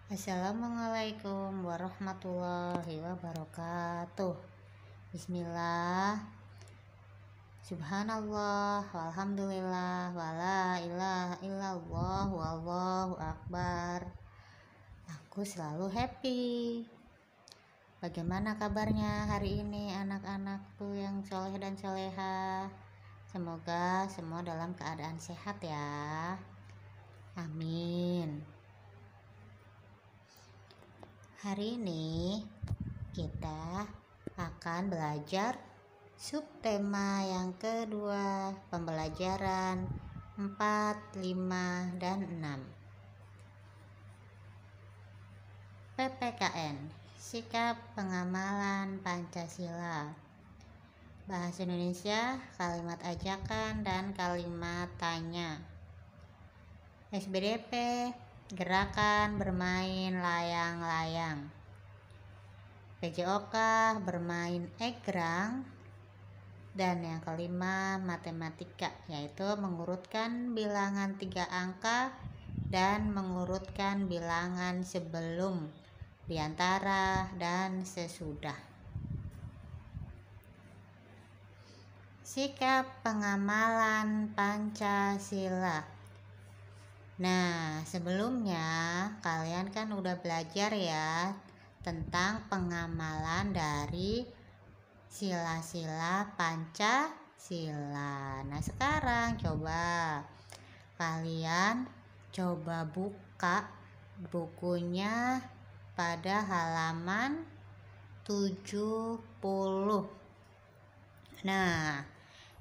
Assalamualaikum warahmatullahi wabarakatuh. Bismillah, subhanallah, walhamdulillah, wala ilaha illallah, wallahu akbar. Aku selalu happy. Bagaimana kabarnya hari ini anak-anakku yang soleh dan soleha? Semoga semua dalam keadaan sehat ya. Amin. Hari ini kita akan belajar subtema yang kedua, pembelajaran 4, 5, dan 6. PPKN, sikap pengamalan Pancasila. Bahasa Indonesia, kalimat ajakan dan kalimat tanya. SBDP, gerakan bermain layang-layang. PJOK, bermain egrang. Dan yang kelima, matematika, yaitu mengurutkan bilangan 3 angka dan mengurutkan bilangan sebelum, diantara, dan sesudah. Sikap pengamalan Pancasila. Nah, sebelumnya kalian kan udah belajar ya tentang pengamalan dari sila-sila Pancasila. Nah, sekarang kalian coba buka bukunya pada halaman 70. Nah,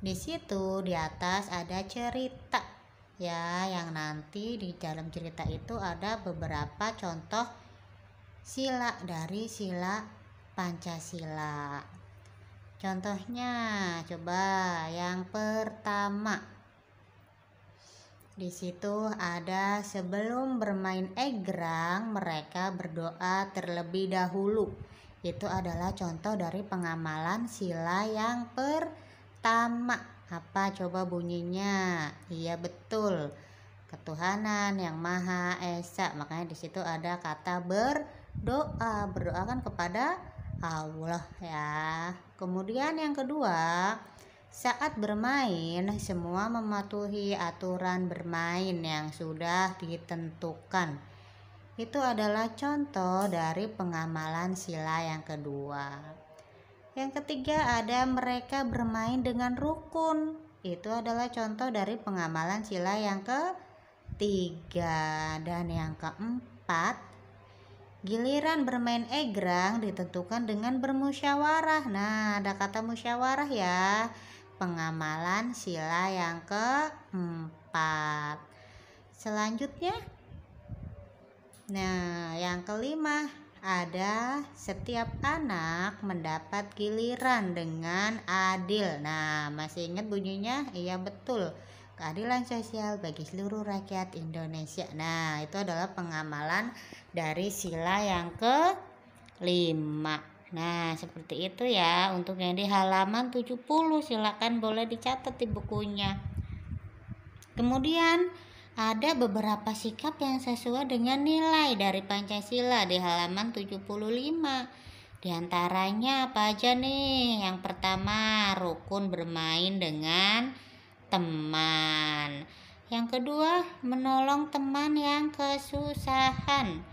di situ di atas ada cerita ya, yang nanti di dalam cerita itu ada beberapa contoh sila dari sila Pancasila. Contohnya, coba yang pertama. Di situ ada sebelum bermain egrang mereka berdoa terlebih dahulu. Itu adalah contoh dari pengamalan sila yang pertama. Apa coba bunyinya? Iya betul, ketuhanan yang Maha Esa. Makanya di situ ada kata berdoa. Berdoa kan kepada Allah ya. Kemudian yang kedua, saat bermain semua mematuhi aturan bermain yang sudah ditentukan. Itu adalah contoh dari pengamalan sila yang kedua. Yang ketiga ada mereka bermain dengan rukun. Itu adalah contoh dari pengamalan sila yang ketiga. Dan yang keempat, giliran bermain egrang ditentukan dengan bermusyawarah. Nah, ada kata musyawarah ya. Pengamalan sila yang keempat. Selanjutnya, nah yang kelima, ada setiap anak mendapat giliran dengan adil. Nah, masih ingat bunyinya? Iya betul, keadilan sosial bagi seluruh rakyat Indonesia. Nah, itu adalah pengamalan dari sila yang kelima. Nah, seperti itu ya untuk yang di halaman 70. Silakan boleh dicatat di bukunya. Kemudian ada beberapa sikap yang sesuai dengan nilai dari Pancasila di halaman 75. Di antaranya apa aja nih? Yang pertama, rukun bermain dengan teman. Yang kedua, menolong teman yang kesusahan.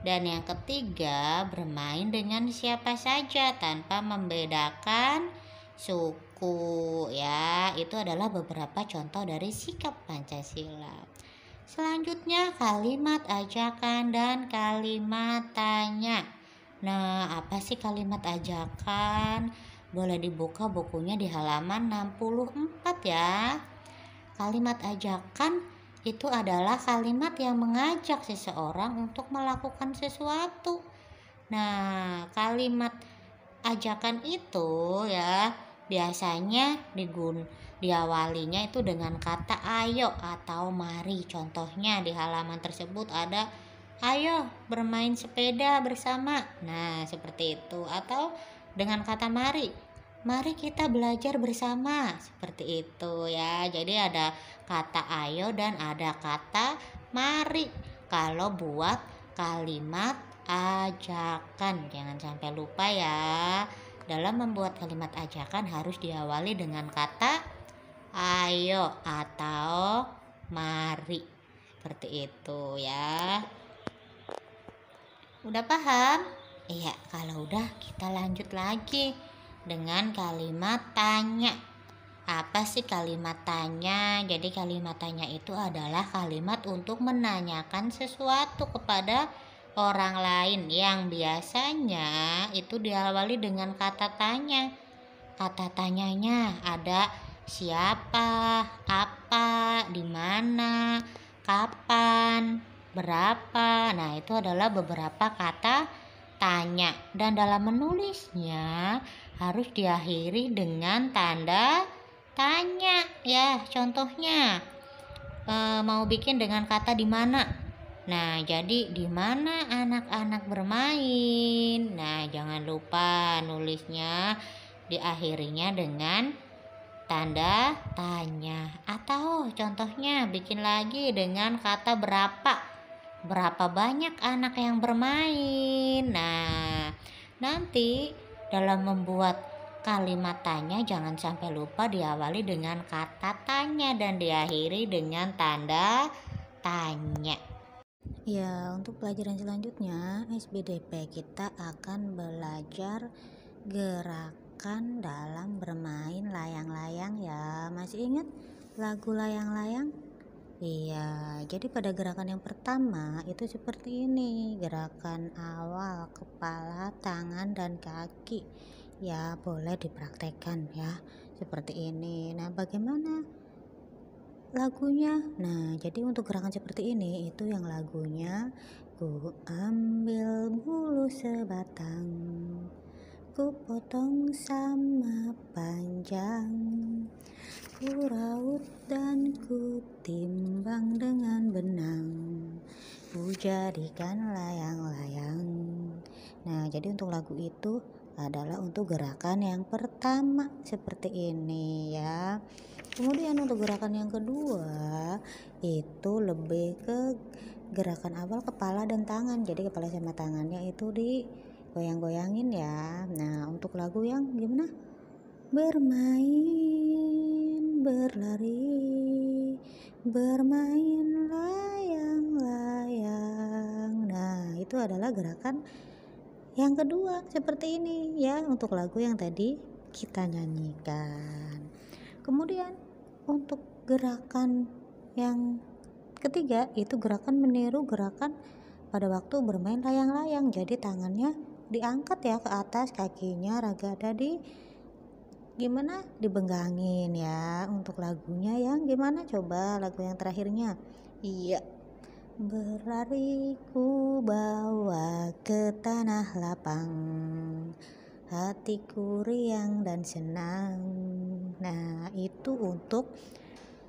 Dan yang ketiga, bermain dengan siapa saja tanpa membedakan suku ya. Itu adalah beberapa contoh dari sikap Pancasila. Selanjutnya, kalimat ajakan dan kalimat tanya. Nah, apa sih kalimat ajakan? Boleh dibuka bukunya di halaman 64 ya. Kalimat ajakan itu adalah kalimat yang mengajak seseorang untuk melakukan sesuatu. Nah, kalimat ajakan itu ya biasanya diawalinya itu dengan kata ayo atau mari. Contohnya di halaman tersebut ada ayo bermain sepeda bersama. Nah, seperti itu. Atau dengan kata mari kita belajar bersama. Seperti itu ya. Jadi ada kata ayo dan ada kata mari kalau buat kalimat ajakan. Jangan sampai lupa ya. Dalam membuat kalimat ajakan harus diawali dengan kata ayo atau mari. Seperti itu ya. Udah paham? Iya, kalau udah kita lanjut lagi dengan kalimat tanya. Apa sih kalimat tanya? Jadi kalimat tanya itu adalah kalimat untuk menanyakan sesuatu kepada orang lain yang biasanya itu diawali dengan kata tanya. Kata tanyanya ada siapa, apa, di mana, kapan, berapa. Nah, itu adalah beberapa kata tanya. Dan dalam menulisnya harus diakhiri dengan tanda tanya ya. Contohnya mau bikin dengan kata di mana. Nah, jadi di mana anak-anak bermain. Nah, jangan lupa nulisnya diakhirinya dengan tanda tanya. Atau contohnya bikin lagi dengan kata berapa. Berapa banyak anak yang bermain. Nah, nanti dalam membuat kalimat tanya jangan sampai lupa diawali dengan kata tanya dan diakhiri dengan tanda tanya. Ya, untuk pelajaran selanjutnya SBDP kita akan belajar gerakan dalam bermain layang-layang ya. Masih ingat lagu layang-layang? Iya, jadi pada gerakan yang pertama itu seperti ini. Gerakan awal kepala, tangan, dan kaki. Ya, boleh dipraktekkan ya. Seperti ini. Nah, bagaimana lagunya? Nah, jadi untuk gerakan seperti ini itu yang lagunya ku ambil bulu sebatang, ku potong sama panjang, ku raut dan ku timbang dengan benang, ku jadikan layang-layang. Nah, jadi untuk lagu itu adalah untuk gerakan yang pertama seperti ini ya. Kemudian untuk gerakan yang kedua itu lebih ke gerakan awal kepala dan tangan. Jadi kepala sama tangannya itu digoyang-goyangin ya. Nah, untuk lagu yang gimana? Bermain, berlari, bermain layang-layang. Nah, itu adalah gerakan yang kedua seperti ini ya, untuk lagu yang tadi kita nyanyikan. Kemudian untuk gerakan yang ketiga itu gerakan meniru gerakan pada waktu bermain layang-layang. Jadi tangannya diangkat ya ke atas, kakinya ragada gimana dibenggangin ya. Untuk lagunya yang gimana coba lagu yang terakhirnya? Iya, berlari ku bawa ke tanah lapang, hatiku riang dan senang. Nah, itu untuk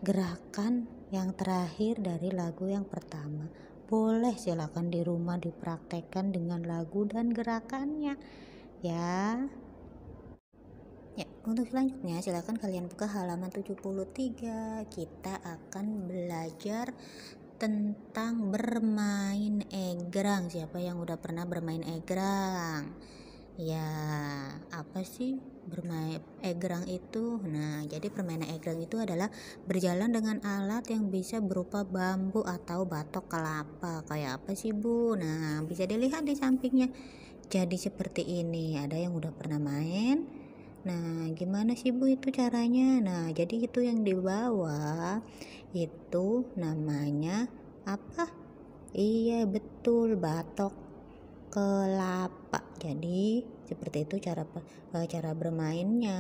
gerakan yang terakhir dari lagu yang pertama. Boleh silakan di rumah dipraktekkan dengan lagu dan gerakannya ya. Ya, untuk selanjutnya silakan kalian buka halaman 73. Kita akan belajar tentang bermain egrang. Siapa yang udah pernah bermain egrang? Ya, apa sih bermain egrang itu? Nah, jadi permainan egrang itu adalah berjalan dengan alat yang bisa berupa bambu atau batok kelapa. Kayak apa sih, Bu? Nah, bisa dilihat di sampingnya. Jadi seperti ini. Ada yang udah pernah main? Nah, gimana sih Bu itu caranya? Nah, jadi itu yang di bawah itu namanya apa? Iya, betul, batok kelapa. Jadi seperti itu cara bermainnya.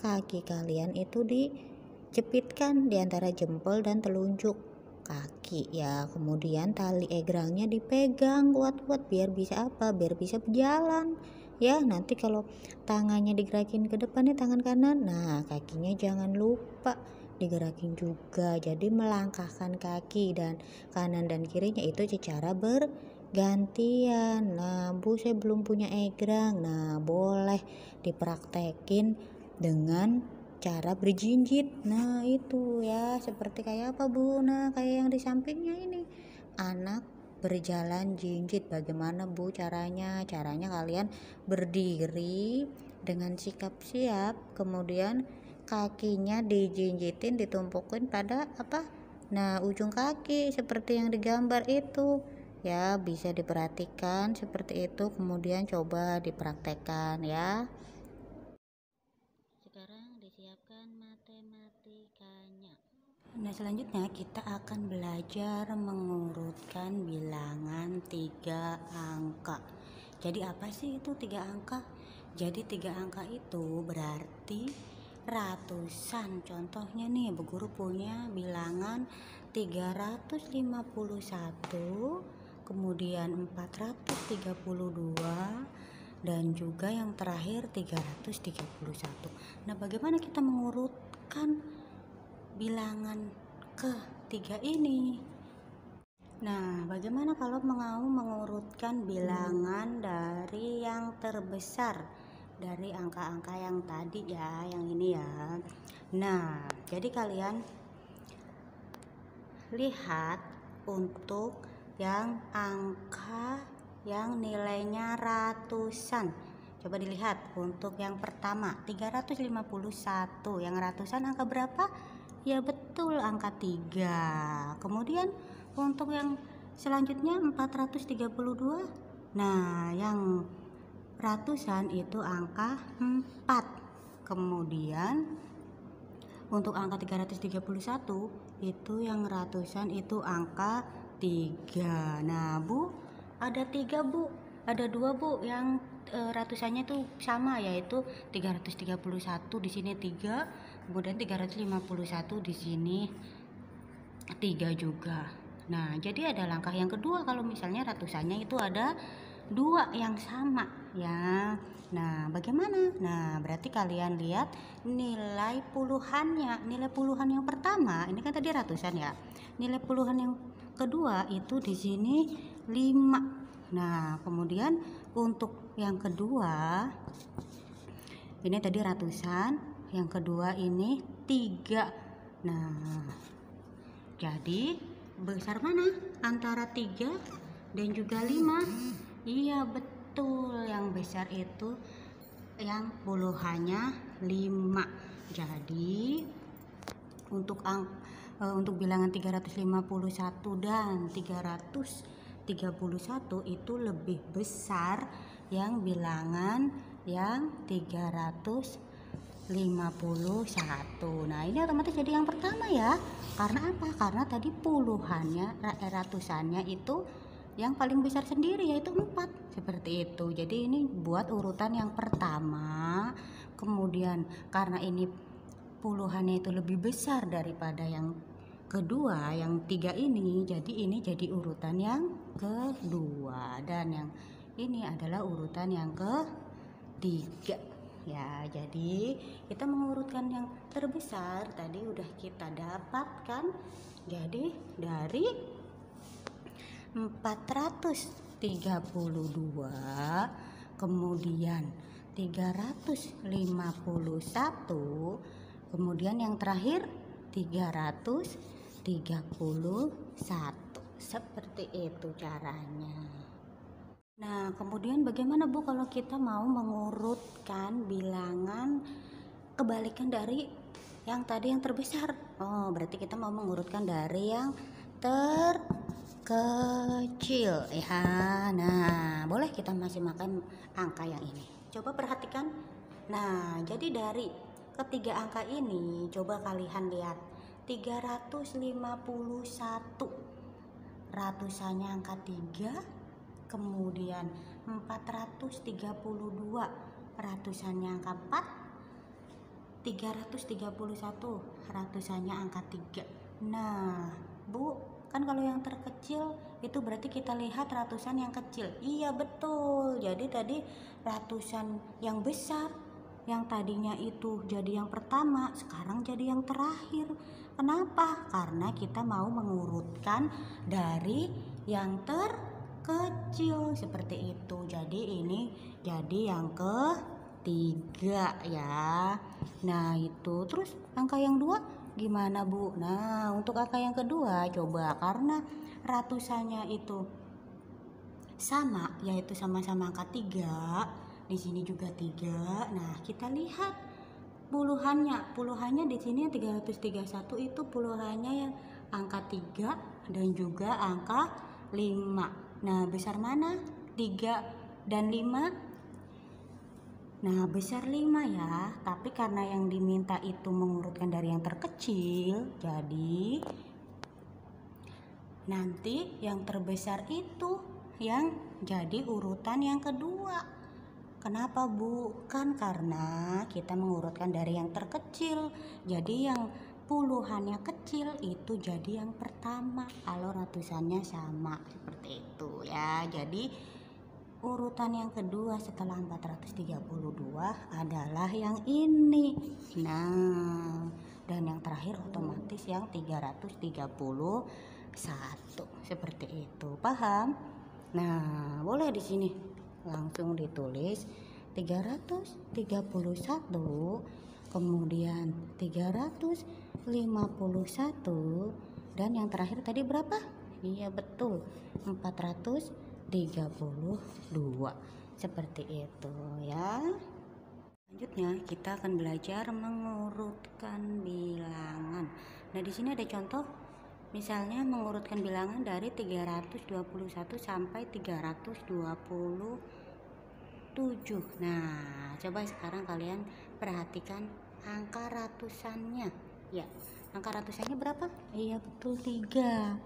Kaki kalian itu dijepitkan di antara jempol dan telunjuk kaki ya. Kemudian tali egrangnya dipegang kuat-kuat biar bisa apa? Biar bisa berjalan. Ya, nanti kalau tangannya digerakin ke depan nih tangan kanan, nah kakinya jangan lupa digerakin juga. Jadi melangkahkan kaki dan kanan dan kirinya itu secara bergantian. Nah, Bu, saya belum punya egrang. Nah, boleh dipraktekin dengan cara berjinjit. Nah, itu ya seperti kayak apa, Bu? Nah, kayak yang di sampingnya ini. Anak berjalan jinjit. Bagaimana Bu caranya? Caranya kalian berdiri dengan sikap siap, kemudian kakinya dijinjitin, ditumpukin pada apa? Nah, ujung kaki seperti yang digambar itu. Ya, bisa diperhatikan seperti itu, kemudian coba dipraktekkan ya. Sekarang disiapkan matematikanya. Nah, selanjutnya kita akan belajar mengurutkan bilangan 3 angka. Jadi apa sih itu 3 angka? Jadi 3 angka itu berarti ratusan. Contohnya nih, Bu Guru punya bilangan 351, kemudian 432, dan juga yang terakhir 331. Nah, bagaimana kita mengurutkan bilangan ketiga ini? Nah, bagaimana kalau mau mengurutkan bilangan dari yang terbesar dari angka-angka yang tadi ya, yang ini ya. Nah, jadi kalian lihat untuk yang angka yang nilainya ratusan. Coba dilihat untuk yang pertama 351, yang ratusan angka berapa? Ya betul, angka 3. Kemudian untuk yang selanjutnya 432. Nah, yang ratusan itu angka 4. Kemudian untuk angka 331 itu yang ratusan itu angka 3. Nah, Bu, ada 3, Bu. Ada 2, Bu, yang ratusannya itu sama, yaitu 331 di sini 3, kemudian 351 di sini 3 juga. Nah, jadi ada langkah yang kedua kalau misalnya ratusannya itu ada 2 yang sama ya. Nah, bagaimana? Nah, berarti kalian lihat nilai puluhannya. Nilai puluhan yang pertama, ini kan tadi ratusan ya. Nilai puluhan yang kedua itu di sini 5. Nah, kemudian untuk yang kedua, ini tadi ratusan, yang kedua ini 3. Nah, jadi besar mana antara 3 dan juga 5? Iya betul, yang besar itu yang puluhannya 5. Jadi untuk bilangan 351 dan 331 itu lebih besar yang bilangan yang 351. Nah, ini otomatis jadi yang pertama ya. Karena apa? Karena tadi puluhannya, ratusannya itu yang paling besar sendiri, yaitu 4. Seperti itu. Jadi ini buat urutan yang pertama. Kemudian karena ini puluhannya itu lebih besar daripada yang kedua, yang 3 ini, jadi ini jadi urutan yang kedua, dan yang ini adalah urutan yang ketiga ya. Jadi kita mengurutkan yang terbesar tadi udah kita dapatkan. Jadi dari 432, kemudian 351, kemudian yang terakhir 331. Seperti itu caranya. Nah, kemudian bagaimana Bu kalau kita mau mengurutkan bilangan kebalikan dari yang tadi yang terbesar? Oh, berarti kita mau mengurutkan dari yang terkecil ya. Nah, boleh kita masih makan angka yang ini. Coba perhatikan. Nah, jadi dari ketiga angka ini coba kalian lihat 351, ratusannya angka 3, kemudian 432, ratusannya angka 4, 331, ratusannya angka 3. Nah, Bu, kan kalau yang terkecil itu berarti kita lihat ratusan yang kecil. Iya betul. Jadi tadi ratusan yang besar, yang tadinya itu jadi yang pertama, sekarang jadi yang terakhir. Kenapa? Karena kita mau mengurutkan dari yang terkecil seperti itu. Jadi ini jadi yang ketiga ya. Nah, itu terus angka yang 2 gimana Bu? Nah, untuk angka yang kedua coba, karena ratusannya itu sama, yaitu sama-sama angka 3. Di sini juga 3. Nah, kita lihat puluhannya. Puluhannya di sini 331 itu puluhannya yang angka 3 dan juga angka 5. Nah, besar mana? 3 dan 5? Nah, besar 5 ya. Tapi karena yang diminta itu mengurutkan dari yang terkecil, jadi nanti yang terbesar itu yang jadi urutan yang kedua. Kenapa, Bu? Kan karena kita mengurutkan dari yang terkecil. Jadi yang puluhannya kecil itu jadi yang pertama kalau ratusannya sama, seperti itu ya. Jadi urutan yang kedua setelah 432 adalah yang ini. Nah, dan yang terakhir otomatis yang 331. Seperti itu. Paham? Nah, boleh di sini langsung ditulis 331, kemudian 351, dan yang terakhir tadi berapa? Iya betul, 432. Seperti itu ya. Selanjutnya kita akan belajar mengurutkan bilangan. Nah, di sini ada contoh. Misalnya mengurutkan bilangan dari 321 sampai 327. Nah, coba sekarang kalian perhatikan angka ratusannya. Ya, angka ratusannya berapa? Iya betul 3.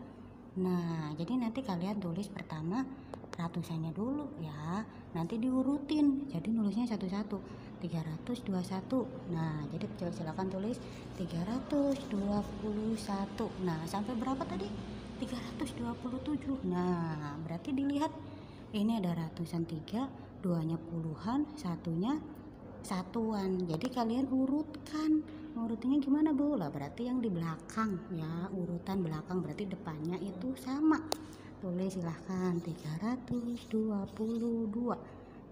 Nah, jadi nanti kalian tulis pertama ratusannya dulu ya. Nanti diurutin. Jadi nulisnya satu-satu. 321. Nah, jadi coba silakan tulis 321. Nah, sampai berapa tadi? 327. Nah, berarti dilihat ini ada ratusan 3, duanya puluhan, satunya satuan. Jadi kalian urutkan. Urutannya gimana, Bu? Lah berarti yang di belakang ya, urutan belakang berarti depannya itu sama. Tulis silahkan 322.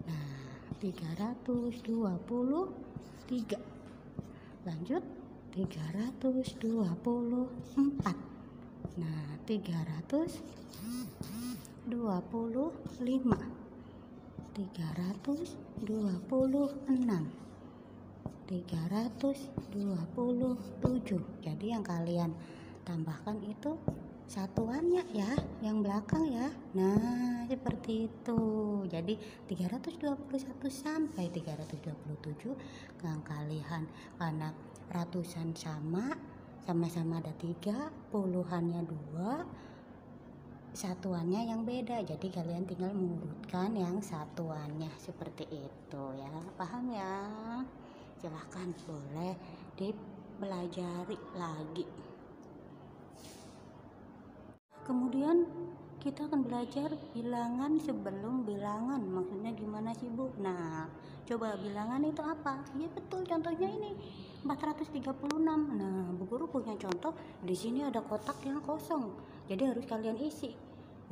Nah, 323. Lanjut 324. Nah, 325. 326. 327. Jadi yang kalian tambahkan itu satuannya ya, yang belakang ya. Nah, seperti itu. Jadi 321 sampai 327 yang kalian, karena ratusan sama-sama ada 3, puluhannya 2, satuannya yang beda. Jadi kalian tinggal mengurutkan yang satuannya seperti itu ya. Paham ya? Silahkan boleh dipelajari lagi. Kemudian kita akan belajar bilangan sebelum bilangan. Maksudnya gimana sih, Bu? Nah, coba bilangan itu apa? Ya betul, contohnya ini 436. Nah, Bu Guru punya contoh. Di sini ada kotak yang kosong. Jadi harus kalian isi.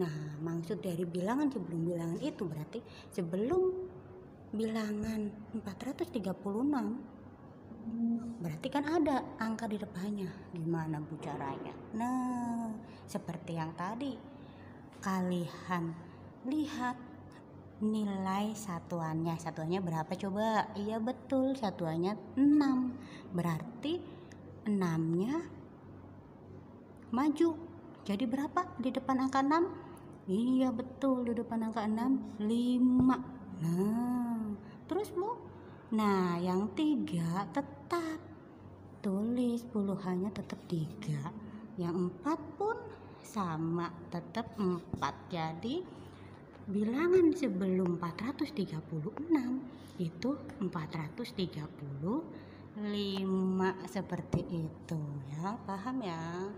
Nah, maksud dari bilangan sebelum bilangan itu berarti sebelum bilangan 436 berarti kan ada angka di depannya. Gimana, Bu, caranya? Nah, seperti yang tadi kalian lihat nilai satuannya. Satuannya berapa coba? Iya betul, satuannya 6. Berarti 6-nya maju. Jadi berapa di depan angka 6? Iya betul, di depan angka 6 5. Nah, terus, Bu? Nah, yang 3 tetap tulis puluhannya tetap 3. Yang 4 pun sama, tetap 4. Jadi bilangan sebelum 436 itu 435. Seperti itu ya. Paham ya?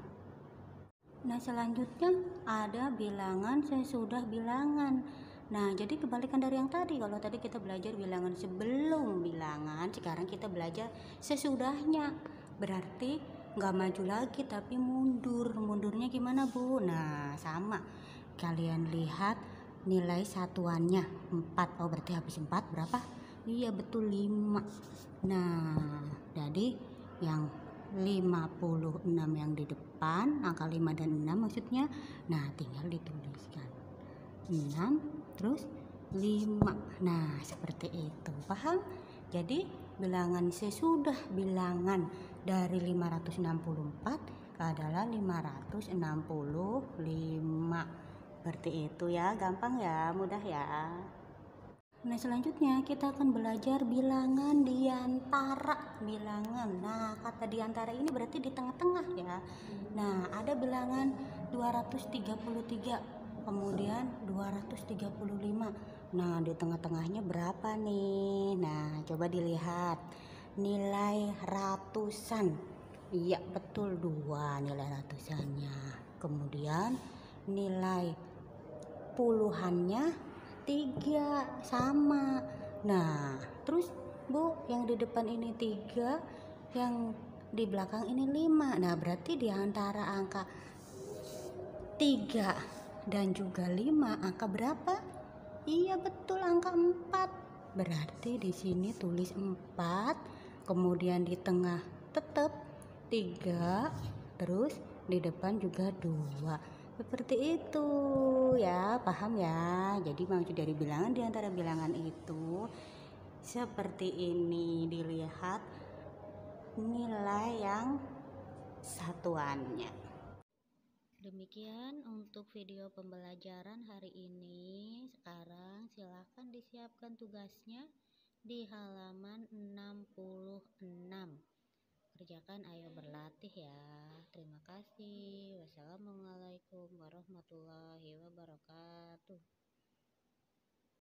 Nah, selanjutnya ada bilangan sesudah bilangan. Nah, jadi kebalikan dari yang tadi. Kalau tadi kita belajar bilangan sebelum bilangan, sekarang kita belajar sesudahnya. Berarti nggak maju lagi tapi mundur. Mundurnya gimana, Bu? Nah, sama. Kalian lihat nilai satuannya 4. Oh, berarti habis 4 berapa? Iya betul 5. Nah, jadi yang 56 yang di depan, angka 5 dan 6 maksudnya. Nah, tinggal dituliskan 6 terus 5. Nah, seperti itu. Paham? Jadi bilangan sesudah bilangan dari 564 adalah 565. Seperti itu ya, gampang ya, mudah ya. Nah, selanjutnya kita akan belajar bilangan diantara bilangan. Nah, kata diantara ini berarti di tengah-tengah ya. Nah, ada bilangan 233, kemudian 235. Nah, di tengah-tengahnya berapa nih? Nah, coba dilihat. Nilai ratusan. Iya, betul 2 nilai ratusannya. Kemudian nilai puluhannya 3 sama. Nah, terus Bu, yang di depan ini 3, yang di belakang ini 5. Nah, berarti di antara angka 3 dan juga 5, angka berapa? Iya, betul, angka 4. Berarti di sini tulis 4, kemudian di tengah tetap 3, terus di depan juga 2. Seperti itu ya, paham ya. Jadi maksud dari bilangan di antara bilangan itu seperti ini, dilihat nilai yang satuannya. Demikian untuk video pembelajaran hari ini. Sekarang silakan disiapkan tugasnya di halaman 66. Kerjakan, ayo berlatih ya. Terima kasih. Wassalamualaikum warahmatullahi wabarakatuh.